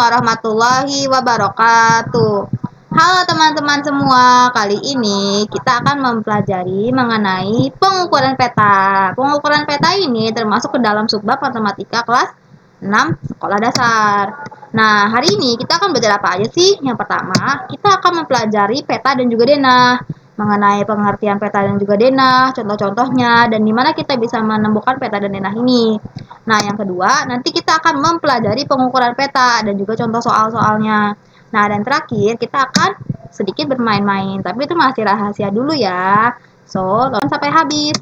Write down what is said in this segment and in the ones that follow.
warahmatullahi wabarakatuh. Halo teman-teman semua, kali ini kita akan mempelajari mengenai pengukuran peta. Pengukuran peta ini termasuk ke dalam subbab matematika kelas 6 sekolah dasar. Nah, hari ini kita akan belajar apa aja sih? Yang pertama, kita akan mempelajari peta dan juga denah, mengenai pengertian peta dan juga denah, contoh-contohnya, dan di mana kita bisa menemukan peta dan denah ini. Nah, yang kedua, nanti kita akan mempelajari pengukuran peta dan juga contoh soal-soalnya. Nah, dan terakhir, kita akan sedikit bermain-main, tapi itu masih rahasia dulu ya. So, tonton sampai habis.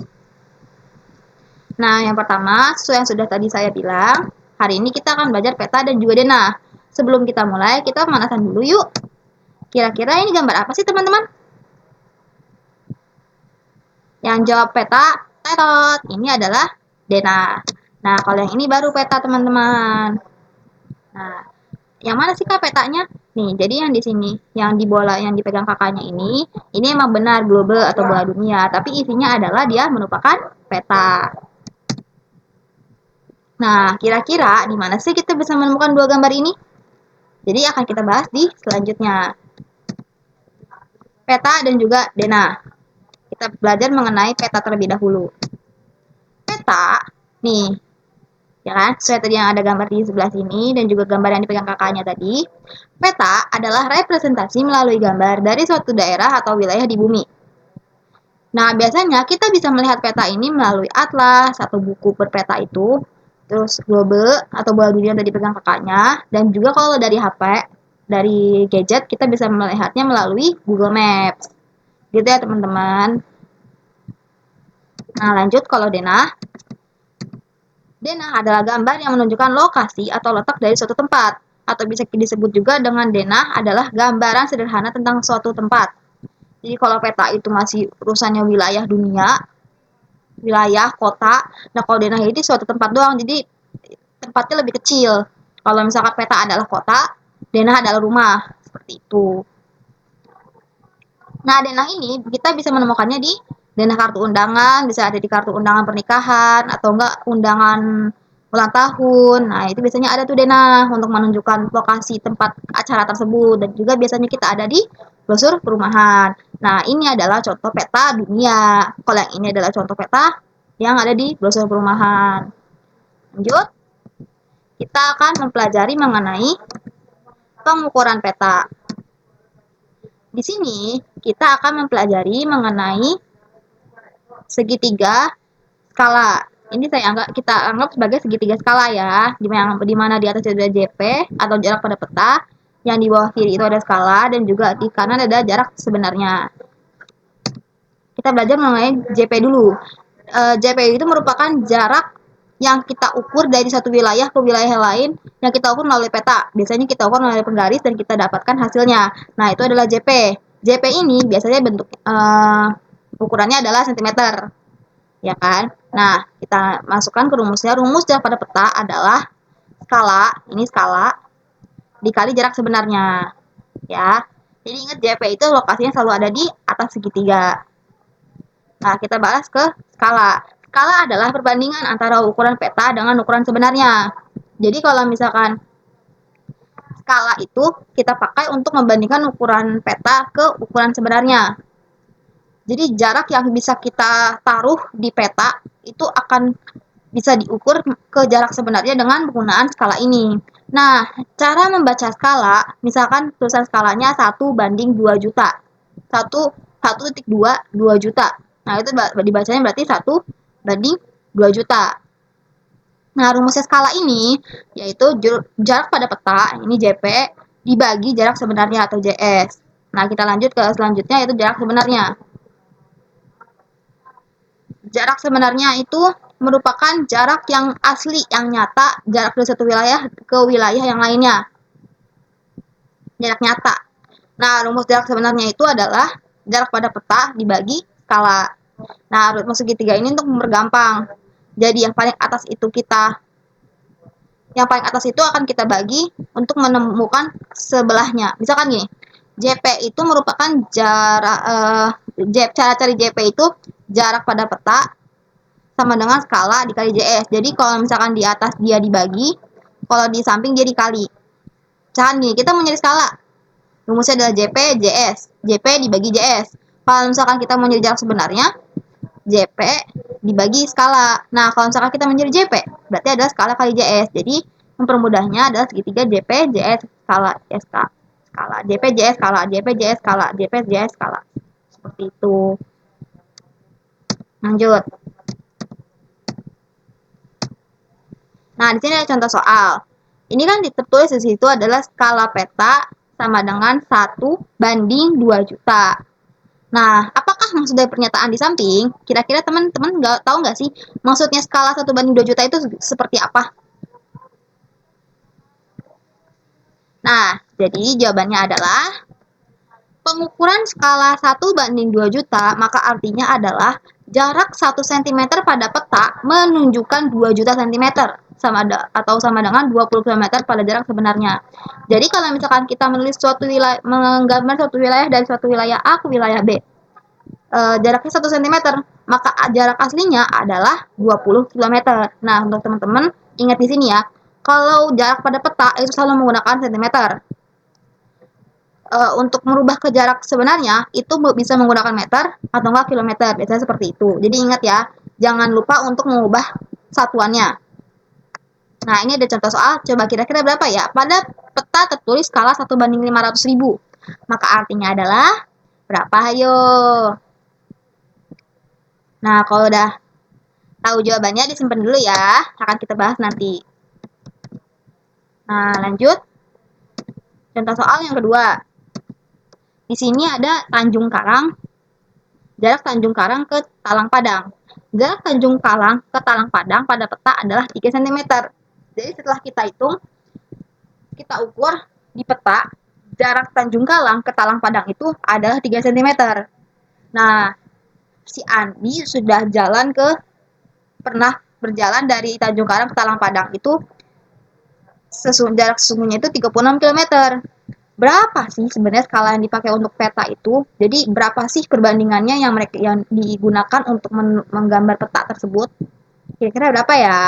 Nah, yang pertama, sesuai yang sudah tadi saya bilang, hari ini kita akan belajar peta dan juga denah. Sebelum kita mulai, kita pemanasan dulu yuk. Kira-kira ini gambar apa sih, teman-teman? Yang jawab peta, tetot. Ini adalah denah. Nah, kalau yang ini baru peta, teman-teman. Nah, yang mana sih Kak petanya? Nih, jadi yang di sini, yang di bola yang dipegang kakaknya ini emang benar globe atau bola dunia, tapi isinya adalah dia merupakan peta. Nah, kira-kira di mana sih kita bisa menemukan dua gambar ini? Jadi akan kita bahas di selanjutnya. Peta dan juga denah. Kita belajar mengenai peta terlebih dahulu. Peta, nih, ya kan? Sesuai tadi yang ada gambar di sebelah sini dan juga gambar yang dipegang kakaknya tadi. Peta adalah representasi melalui gambar dari suatu daerah atau wilayah di bumi. Nah, biasanya kita bisa melihat peta ini melalui atlas atau buku berpeta itu, terus globe atau bola dunia yang tadi dipegang kakaknya, dan juga kalau dari HP, dari gadget, kita bisa melihatnya melalui Google Maps. Gitu ya, teman-teman. Nah, lanjut kalau denah. Denah adalah gambar yang menunjukkan lokasi atau letak dari suatu tempat, atau bisa disebut juga dengan denah adalah gambaran sederhana tentang suatu tempat. Jadi kalau peta itu masih urusannya wilayah dunia, wilayah, kota, nah kalau denah itu suatu tempat doang, jadi tempatnya lebih kecil. Kalau misalkan peta adalah kota, denah adalah rumah, seperti itu. Nah, denah ini kita bisa menemukannya di denah kartu undangan, bisa ada di kartu undangan pernikahan, atau enggak undangan ulang tahun. Nah, itu biasanya ada tuh denah untuk menunjukkan lokasi tempat acara tersebut. Dan juga biasanya kita ada di brosur perumahan. Nah, ini adalah contoh peta dunia. Kalau yang ini adalah contoh peta yang ada di brosur perumahan. Lanjut, kita akan mempelajari mengenai pengukuran peta. Di sini kita akan mempelajari mengenai segitiga skala. Ini kita anggap sebagai segitiga skala ya, di mana di atas ada JP atau jarak pada peta, yang di bawah kiri itu ada skala, dan juga di kanan ada jarak sebenarnya. Kita belajar mengenai JP dulu. JP itu merupakan jarak yang kita ukur dari satu wilayah ke wilayah lain, yang kita ukur melalui peta. Biasanya kita ukur melalui penggaris dan kita dapatkan hasilnya. Nah, itu adalah JP. JP ini biasanya bentuk ukurannya adalah cm, ya kan? Nah, kita masukkan ke rumusnya. Rumus jarak pada peta adalah skala, ini skala, dikali jarak sebenarnya, ya. Jadi ingat JP itu lokasinya selalu ada di atas segitiga. Nah, kita bahas ke skala. Skala adalah perbandingan antara ukuran peta dengan ukuran sebenarnya. Jadi kalau misalkan skala itu kita pakai untuk membandingkan ukuran peta ke ukuran sebenarnya. Jadi jarak yang bisa kita taruh di peta itu akan bisa diukur ke jarak sebenarnya dengan penggunaan skala ini. Nah, cara membaca skala, misalkan tulisan skalanya 1/2 juta. 1,2 juta. Nah, itu dibacanya berarti 1/2 juta. Nah, rumusnya skala ini yaitu jarak pada peta, ini JP, dibagi jarak sebenarnya atau JS. Nah, kita lanjut ke selanjutnya yaitu jarak sebenarnya. Jarak sebenarnya itu merupakan jarak yang asli, yang nyata, jarak dari satu wilayah ke wilayah yang lainnya. Jarak nyata. Nah, rumus jarak sebenarnya itu adalah jarak pada peta dibagi skala. Nah, rumus segitiga ini untuk mempergampang. Jadi yang paling atas akan kita bagi untuk menemukan sebelahnya. Misalkan gini, JP itu merupakan jarak cara cari JP itu jarak pada peta sama dengan skala dikali JS. Jadi kalau misalkan di atas dia dibagi, kalau di samping dia dikali. pecahan nih, kita mau nyari skala. Rumusnya adalah JP, JS. JP dibagi JS. Kalau misalkan kita mau nyari jarak sebenarnya, JP dibagi skala. Nah, kalau misalkan kita mencari JP, berarti adalah skala kali JS. Jadi, mempermudahnya adalah segitiga JP, JS, skala, SK. Skala. JP, JS, skala. JP, JS, skala. JP, JS, skala. Seperti itu. Lanjut. Nah, di sini ada contoh soal. Ini kan tertulis di situ adalah skala peta sama dengan 1:2 juta. Nah, apakah maksud dari pernyataan di samping? Kira-kira teman-teman tahu nggak sih maksudnya skala 1:2 juta itu seperti apa? Nah, jadi jawabannya adalah pengukuran skala 1:2 juta, maka artinya adalah jarak 1 cm pada peta menunjukkan 2 juta cm atau sama dengan 20 km pada jarak sebenarnya. Jadi kalau misalkan kita menulis menggambar suatu wilayah dari suatu wilayah A ke wilayah B, jaraknya 1 cm, maka jarak aslinya adalah 20 km. Nah, untuk teman-teman ingat di sini ya, kalau jarak pada peta itu selalu menggunakan cm. Untuk merubah ke jarak sebenarnya itu bisa menggunakan meter atau enggak kilometer, biasanya seperti itu. Jadi ingat ya, jangan lupa untuk mengubah satuannya. Nah, ini ada contoh soal, coba kira-kira berapa ya? Pada peta tertulis skala 1:500.000. Maka artinya adalah berapa? Ayo. Nah, kalau udah tahu jawabannya disimpan dulu ya, akan kita bahas nanti. Nah, lanjut. Contoh soal yang kedua. Di sini ada Tanjung Karang, jarak Tanjung Karang ke Talang Padang. Jarak Tanjung Karang ke Talang Padang pada peta adalah 3 cm. Jadi setelah kita hitung, kita ukur di peta, jarak Tanjung Karang ke Talang Padang itu adalah 3 cm. Nah, si Andi sudah pernah berjalan dari Tanjung Karang ke Talang Padang itu jarak sesungguhnya itu 36 km. Berapa sih sebenarnya skala yang dipakai untuk peta itu? Jadi berapa sih perbandingannya yang digunakan untuk menggambar peta tersebut? Kira-kira berapa ya?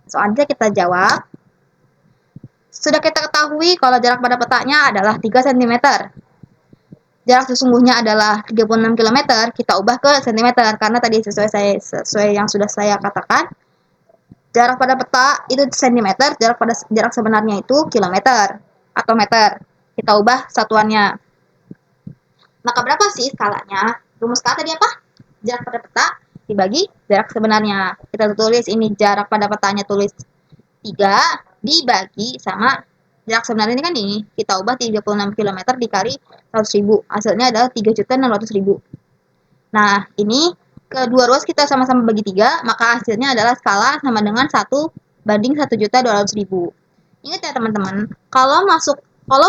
Soalnya kita jawab. Sudah kita ketahui kalau jarak pada petanya adalah 3 cm. Jarak sesungguhnya adalah 36 km, kita ubah ke cm karena tadi sesuai yang sudah saya katakan. Jarak pada peta itu cm, jarak sebenarnya itu kilometer atau meter. Kita ubah satuannya. Maka berapa sih skalanya? Rumus skala tadi apa? Jarak pada peta dibagi jarak sebenarnya. Kita tulis ini jarak pada petanya tulis 3 dibagi sama jarak sebenarnya ini kan ini. Kita ubah 36 km dikali 100.000. Hasilnya adalah 3.600.000. Nah, ini kedua ruas kita sama-sama bagi 3, maka hasilnya adalah skala sama dengan 1:1.200.000. Ingat ya teman-teman, kalau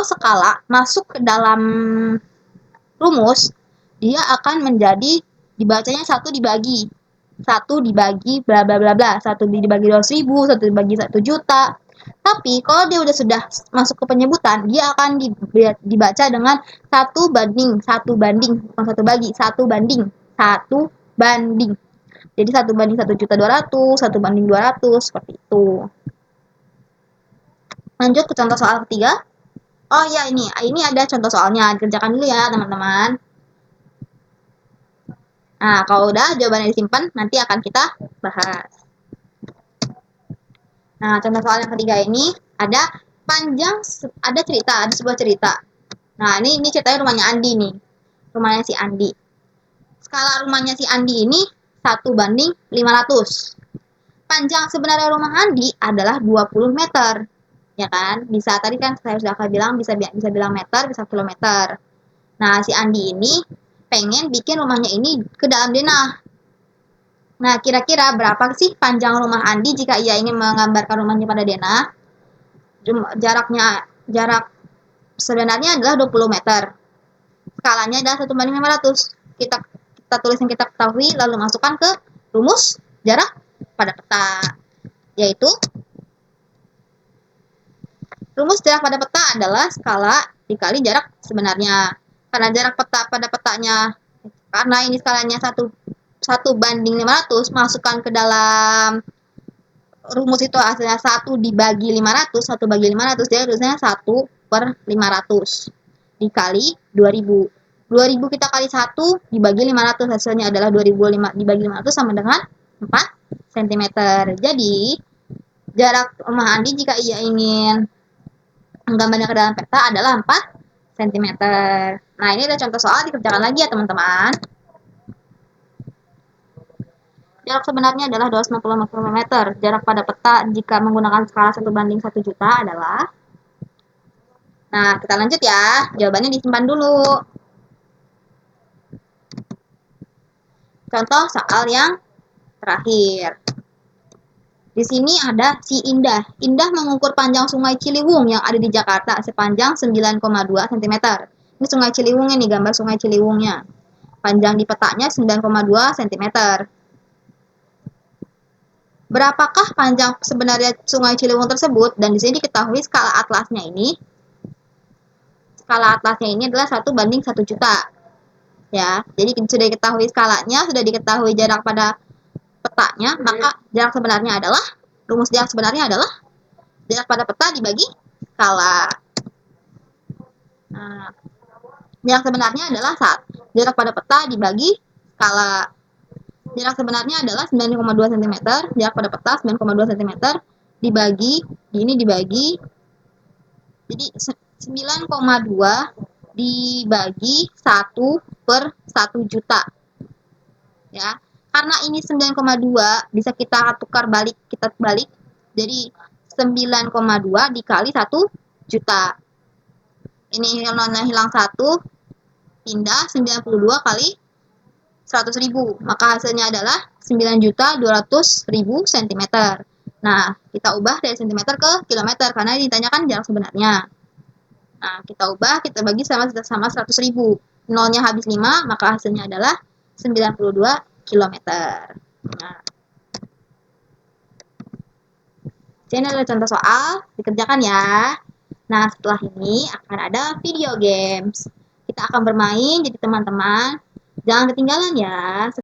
skala masuk ke dalam rumus, dia akan menjadi dibacanya 1 dibagi bla bla bla bla, 1 dibagi 200.000, 1 dibagi 1 juta. Tapi kalau dia sudah masuk ke penyebutan, dia akan dibaca dengan 1 banding, bukan 1 bagi, 1 banding. Jadi 1 banding 1.200.000, 1 banding 200, seperti itu. Lanjut ke contoh soal ketiga. Oh ya, ini ada contoh soalnya, dikerjakan dulu ya teman-teman. Nah, kalau udah jawabannya disimpan, nanti akan kita bahas. Nah, contoh soal yang ketiga ini ada sebuah cerita. Nah, ini ceritanya rumahnya Andi nih. Rumahnya si Andi. Skala rumahnya si Andi ini 1:500. Panjang sebenarnya rumah Andi adalah 20 meter. Ya kan? Bisa tadi kan saya sudah bilang bisa bilang meter, bisa kilometer. Nah, si Andi ini pengen bikin rumahnya ini ke dalam denah. Nah, kira-kira berapa sih panjang rumah Andi jika ia ingin menggambarkan rumahnya pada denah? Jarak sebenarnya adalah 20 meter. Skalanya adalah 1:500. Kita tulis yang kita ketahui, lalu masukkan ke rumus jarak pada peta. Yaitu, rumus jarak pada peta adalah skala dikali jarak sebenarnya. Karena jarak peta pada petanya, karena ini skalanya 1:500, masukkan ke dalam rumus itu hasilnya 1 dibagi 500, 1 bagi 500, jadi harusnya 1/500 dikali 2000. 2000 kita kali 1 dibagi 500, hasilnya adalah 2005 dibagi 500 sama dengan 4 cm. Jadi, jarak rumah Andi jika ia ingin menggambarnya ke dalam peta adalah 4 cm. Nah, ini ada contoh soal, dikerjakan lagi ya teman-teman. Jarak sebenarnya adalah 260 km. Jarak pada peta jika menggunakan skala 1/1 juta adalah... Nah, kita lanjut ya. Jawabannya disimpan dulu. Contoh soal yang terakhir. Di sini ada si Indah. Indah mengukur panjang Sungai Ciliwung yang ada di Jakarta sepanjang 9,2 cm. Ini Sungai Ciliwungnya nih, gambar Sungai Ciliwungnya. Panjang di petanya 9,2 cm. Berapakah panjang sebenarnya Sungai Ciliwung tersebut? Dan di sini diketahui skala atlasnya ini. Skala atlasnya ini adalah 1/1 juta. Ya, jadi sudah diketahui skalanya, sudah diketahui jarak pada petanya, maka jarak sebenarnya adalah, rumus jarak sebenarnya adalah jarak pada peta dibagi skala. Nah, jarak sebenarnya adalah jarak pada peta dibagi skala. Jarak sebenarnya adalah 9,2 cm, jarak pada peta 9,2 cm dibagi, ini dibagi, jadi 9,2 dibagi 1/1 juta. Ya, karena ini 9,2 bisa kita tukar balik, jadi 9,2 dikali 1 juta. Ini nolnya hilang 1, pindah 92 kali 100.000, maka hasilnya adalah 9.200.000 cm. Nah, kita ubah dari cm ke kilometer karena ditanyakan jarak sebenarnya. Nah, kita ubah, kita bagi sama 100.000. Nolnya habis 5, maka hasilnya adalah 92 km. Nah, ini adalah contoh soal, dikerjakan ya. Nah, setelah ini akan ada video games. Kita akan bermain, jadi teman-teman jangan ketinggalan ya.